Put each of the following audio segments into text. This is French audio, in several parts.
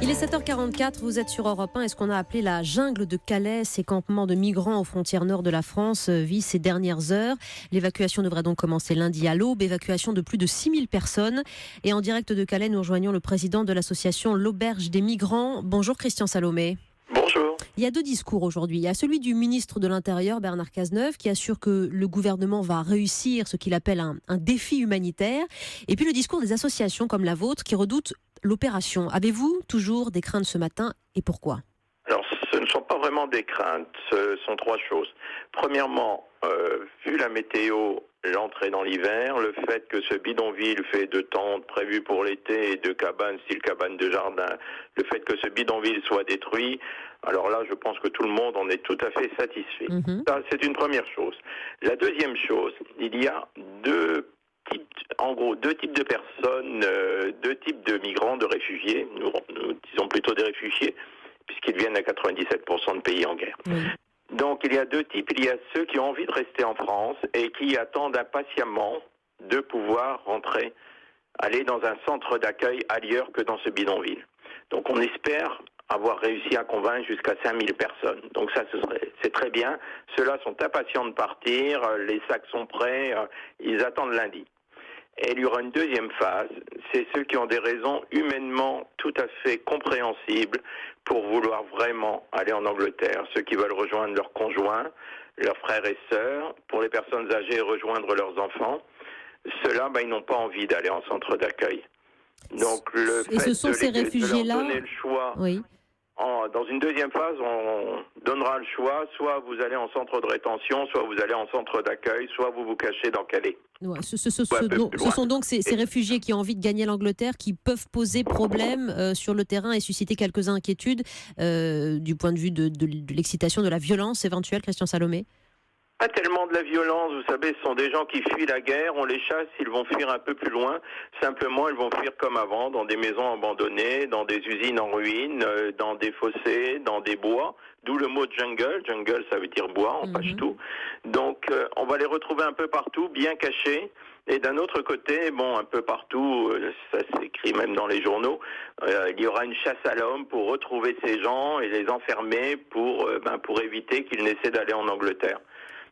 Il est 7h44, vous êtes sur Europe 1 et ce qu'on a appelé la jungle de Calais, ces campements de migrants aux frontières nord de la France, vit ces dernières heures. L'évacuation devrait donc commencer lundi à l'aube, évacuation de plus de 6000 personnes. Et en direct de Calais, nous rejoignons le président de l'association L'Auberge des Migrants. Bonjour Christian Salomé. Bonjour. Il y a deux discours aujourd'hui. Il y a celui du ministre de l'Intérieur, Bernard Cazeneuve, qui assure que le gouvernement va réussir ce qu'il appelle un défi humanitaire. Et puis le discours des associations comme la vôtre qui redoutent l'opération. Avez-vous toujours des craintes ce matin et pourquoi ? Alors, ce ne sont pas vraiment des craintes, ce sont trois choses. Premièrement, vu la météo, l'entrée dans l'hiver, le fait que ce bidonville fait de tentes prévues pour l'été et de cabanes, style cabane de jardin, le fait que ce bidonville soit détruit, alors là, je pense que tout le monde en est tout à fait satisfait. Ça, c'est une première chose. La deuxième chose, il y a deux types de personnes, deux types de migrants, de réfugiés, nous disons plutôt des réfugiés, puisqu'ils viennent à 97% de pays en guerre. Donc il y a deux types, il y a ceux qui ont envie de rester en France et qui attendent impatiemment de pouvoir aller dans un centre d'accueil ailleurs que dans ce bidonville. Donc on espère avoir réussi à convaincre jusqu'à 5000 personnes. Donc ça, c'est très bien. Ceux-là sont impatients de partir, les sacs sont prêts, ils attendent lundi. Et il y aura une deuxième phase, c'est ceux qui ont des raisons humainement tout à fait compréhensibles pour vouloir vraiment aller en Angleterre. Ceux qui veulent rejoindre leurs conjoints, leurs frères et sœurs, pour les personnes âgées, rejoindre leurs enfants. Ceux-là, ils n'ont pas envie d'aller en centre d'accueil. Donc le et fait ce sont ces réfugiés-là, de leur donner le choix... Oui. Dans une deuxième phase, on donnera le choix, soit vous allez en centre de rétention, soit vous allez en centre d'accueil, soit vous vous cachez dans Calais. Ouais, ce sont donc ces réfugiés qui ont envie de gagner l'Angleterre qui peuvent poser problème sur le terrain et susciter quelques inquiétudes du point de vue de l'excitation, de la violence éventuelle, Christian Salomé. Pas tellement de la violence, vous savez, ce sont des gens qui fuient la guerre, on les chasse, ils vont fuir un peu plus loin, simplement ils vont fuir comme avant, dans des maisons abandonnées, dans des usines en ruine, dans des fossés, dans des bois, d'où le mot jungle ça veut dire bois en pachtou, donc on va les retrouver un peu partout, bien cachés, et d'un autre côté, un peu partout, ça s'écrit même dans les journaux, il y aura une chasse à l'homme pour retrouver ces gens et les enfermer pour éviter qu'ils n'essaient d'aller en Angleterre.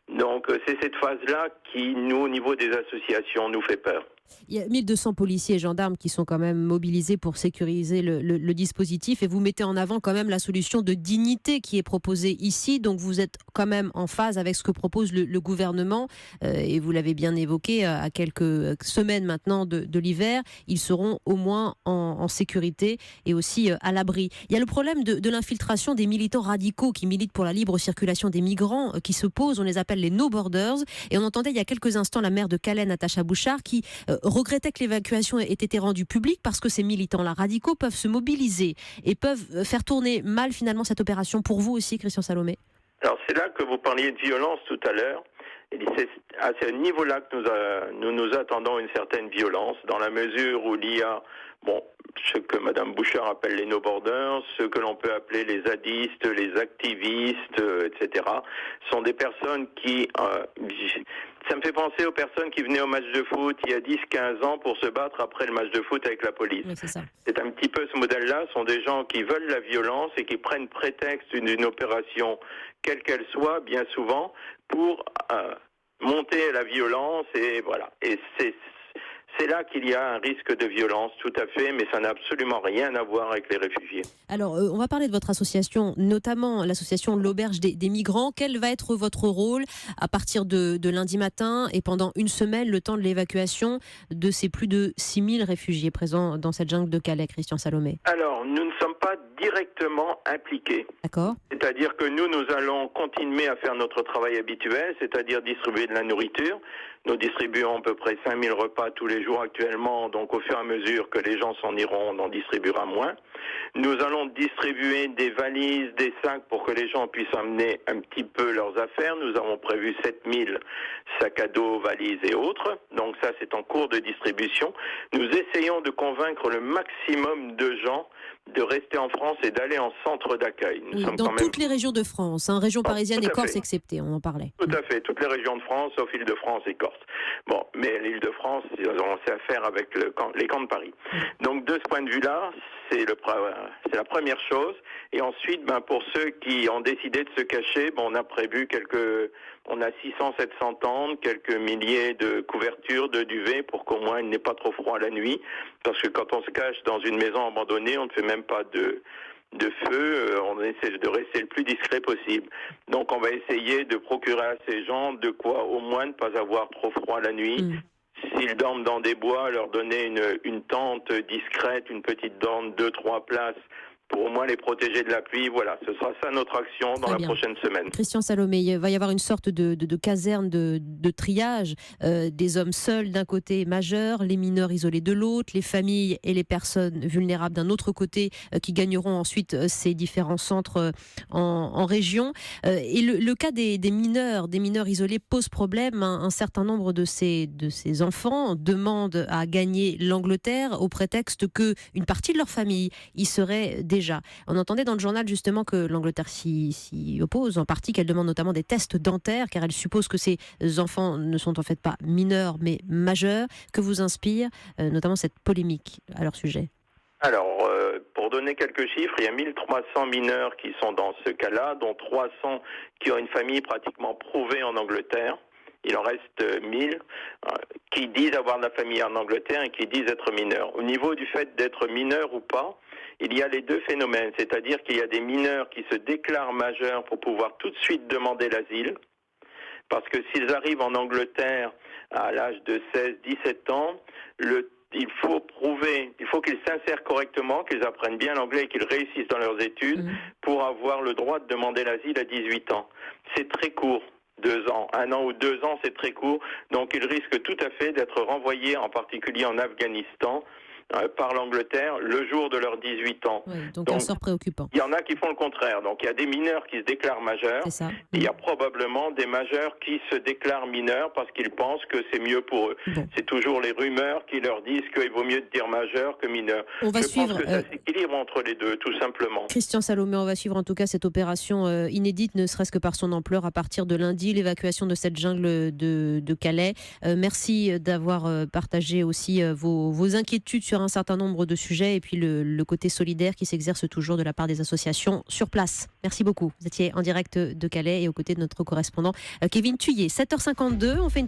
Donc c'est cette phase-là qui, nous, au niveau des associations, nous fait peur. Il y a 1200 policiers et gendarmes qui sont quand même mobilisés pour sécuriser le dispositif et vous mettez en avant quand même la solution de dignité qui est proposée ici. Donc vous êtes quand même en phase avec ce que propose le gouvernement et vous l'avez bien évoqué, à quelques semaines maintenant de l'hiver, ils seront au moins en sécurité et aussi à l'abri. Il y a le problème de l'infiltration des militants radicaux qui militent pour la libre circulation des migrants qui se posent, on les appelle les No Borders, et on entendait il y a quelques instants la maire de Calais, Natacha Bouchard, qui regrettait que l'évacuation ait été rendue publique parce que ces militants-là radicaux peuvent se mobiliser et peuvent faire tourner mal finalement cette opération. Pour vous aussi, Christian Salomé ? Alors c'est là que vous parliez de violence tout à l'heure. C'est à ce niveau-là que nous attendons une certaine violence, dans la mesure où il y a ce que Mme Bouchard appelle les no-borders, ce que l'on peut appeler les zadistes, les activistes, etc. sont des personnes qui... ça me fait penser aux personnes qui venaient au match de foot il y a 10-15 ans pour se battre après le match de foot avec la police. Oui, c'est un petit peu ce modèle-là. Ce sont des gens qui veulent la violence et qui prennent prétexte d'une opération, quelle qu'elle soit, bien souvent, pour monter la violence. Et voilà. Et c'est là qu'il y a un risque de violence, tout à fait, mais ça n'a absolument rien à voir avec les réfugiés. Alors, on va parler de votre association, notamment l'association L'Auberge des Migrants. Quel va être votre rôle à partir de lundi matin et pendant une semaine, le temps de l'évacuation de ces plus de 6000 réfugiés présents dans cette jungle de Calais, Christian Salomé ? Alors, nous ne sommes pas directement impliqués. D'accord. C'est-à-dire que nous allons continuer à faire notre travail habituel, c'est-à-dire distribuer de la nourriture. Nous distribuons à peu près 5000 repas tous les jours actuellement, donc au fur et à mesure que les gens s'en iront, on en distribuera moins. Nous allons distribuer des valises, des sacs pour que les gens puissent amener un petit peu leurs affaires. Nous avons prévu 7000 sacs à dos, valises et autres. Donc ça, c'est en cours de distribution. Nous essayons de convaincre le maximum de gens de rester en France et d'aller en centre d'accueil. Oui, dans toutes les régions de France, région parisienne et Corse exceptée, on en parlait. Tout à fait, toutes les régions de France, sauf Île-de-France et Corse. Mais l'Île-de-France, ils ont assez à faire avec les camps de Paris. Donc de ce point de vue-là, c'est la première chose. Et ensuite, pour ceux qui ont décidé de se cacher, on a prévu on a 600-700 tentes, quelques milliers de couvertures, de duvet, pour qu'au moins il n'ait pas trop froid la nuit. Parce que quand on se cache dans une maison abandonnée, on ne fait même pas de feu, on essaie de rester le plus discret possible. Donc on va essayer de procurer à ces gens de quoi au moins ne pas avoir trop froid la nuit. S'ils dorment dans des bois, leur donner une tente discrète, une petite tente, 2-3 places, pour au moins les protéger de la pluie. Voilà, ce sera ça notre action dans la prochaine semaine. Christian Salomé, il va y avoir une sorte de caserne de triage, des hommes seuls d'un côté majeurs, les mineurs isolés de l'autre, les familles et les personnes vulnérables d'un autre côté, qui gagneront ensuite ces différents centres en région. Et le cas des mineurs isolés pose problème. Un certain nombre de ces enfants demandent à gagner l'Angleterre au prétexte qu'une partie de leur famille y serait déjà. On entendait dans le journal justement que l'Angleterre s'y oppose, en partie qu'elle demande notamment des tests dentaires, car elle suppose que ces enfants ne sont en fait pas mineurs mais majeurs. Que vous inspire notamment cette polémique à leur sujet ? Alors, pour donner quelques chiffres, il y a 1300 mineurs qui sont dans ce cas-là, dont 300 qui ont une famille pratiquement prouvée en Angleterre. Il en reste 1000 qui disent avoir de la famille en Angleterre et qui disent être mineurs. Au niveau du fait d'être mineur ou pas, il y a les deux phénomènes, c'est-à-dire qu'il y a des mineurs qui se déclarent majeurs pour pouvoir tout de suite demander l'asile, parce que s'ils arrivent en Angleterre à l'âge de 16-17 ans, il faut qu'ils s'insèrent correctement, qu'ils apprennent bien l'anglais et qu'ils réussissent dans leurs études pour avoir le droit de demander l'asile à 18 ans. C'est très court. 2 ans, 1 an ou 2 ans, c'est très court. Donc ils risquent tout à fait d'être renvoyés, en particulier en Afghanistan, par l'Angleterre le jour de leurs 18 ans. Oui, donc un sort préoccupant. Il y en a qui font le contraire. Donc il y a des mineurs qui se déclarent majeurs. Il y a probablement des majeurs qui se déclarent mineurs parce qu'ils pensent que c'est mieux pour eux. C'est toujours les rumeurs qui leur disent qu'il vaut mieux dire majeur que mineur. Je pense que ça s'équilibre entre les deux, tout simplement. Christian Salomé, on va suivre en tout cas cette opération inédite, ne serait-ce que par son ampleur, à partir de lundi, l'évacuation de cette jungle de Calais. Merci d'avoir partagé aussi vos inquiétudes sur un certain nombre de sujets et puis le côté solidaire qui s'exerce toujours de la part des associations sur place. Merci beaucoup. Vous étiez en direct de Calais et aux côtés de notre correspondant Kevin Thuillier. 7h52, on fait une